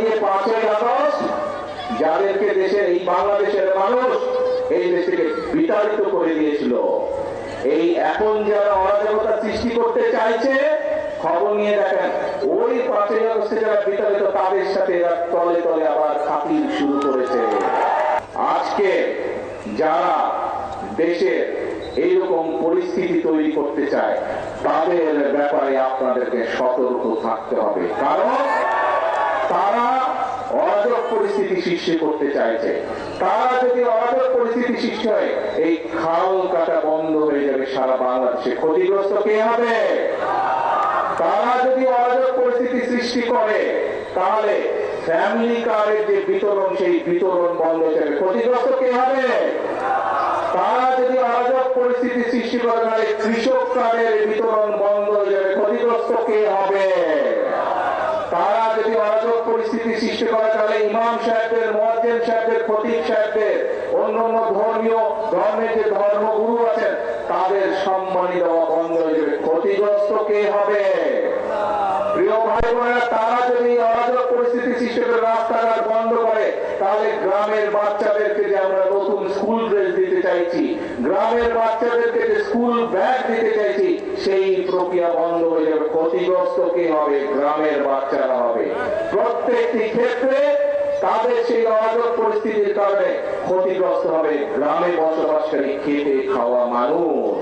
যে 5ই আগস্ট যাদেরকে দেশের এই বাংলাদেশের মানুষ এই দেশ থেকে বিতাড়িত করে দিয়েছিল, এই এখন যারা অরাজকতা সৃষ্টি করতে চাইছে, খবর নিয়ে দেখেন ওই 5ই আগস্টে যারা বিতাড়িত তাদের সাথে এরা তলে তলে আবার খাতির শুরু করেছে। আজকে যারা দেশের এইরকম পরিস্থিতি তৈরি করতে চায় তাদের ব্যাপারে আপনাদেরকে সতর্ক থাকতে হবে, কারণ তারা অরাজক পরিস্থিতি সৃষ্টি করতে চাইছে। তারা যদি অরাজক পরিস্থিতি সৃষ্টি হয়, এই খাল কাটা বন্ধ হয়ে যাবে সারা বাংলাদেশে। ক্ষতিগ্রস্ত কে হবে? তারা যদি অরাজক পরিস্থিতি সৃষ্টি করে তাহলে ফ্যামিলি কার্ডের যে বিতরণ, সেই বিতরণ বন্ধ হয়ে যাবে। ক্ষতিগ্রস্ত কে হবে? তারা যদি অরাজক পরিস্থিতি সৃষ্টি করে তাহলে কৃষক কার্ডের বিতরণ বন্ধ হয়ে যাবে। ক্ষতিগ্রস্ত কে হবে? তারা যদি অরাজক পরিস্থিতি সৃষ্টি করে তাহলে ইমাম সাহেবদের, মুয়াজ্জিন সাহেবদের, খতিব সাহেবদের, অন্যান্য ধর্মের যে ধর্মগুরু আছেন তাদের সম্মানী দেওয়া বন্ধ হয়ে যাবে। ক্ষতিগ্রস্ত কে হবে? প্রিয় ভাই বোনেরা, তারা যদি অরাজক পরিস্থিতি সৃষ্টি করে রাস্তাঘাট বন্ধ করে তাহলে গ্রামের বাচ্চাদেরকে যে আমরা নতুন স্কুল ড্রেস দিতে চাইছি, গ্রামের বাচ্চাদেরকে যে স্কুল ব্যাগ দিতে চাইছি, সেই প্রক্রিয়া বন্ধ হয়ে যাবে। ক্ষতিগ্রস্ত কে হবে? গ্রামের বাচ্চারা হবে। প্রত্যেকটি ক্ষেত্রে তাদের সেই অরাজক পরিস্থিতির কারণে ক্ষতিগ্রস্ত হবে গ্রামে বসবাসকারী খেটে খাওয়া মানুষ।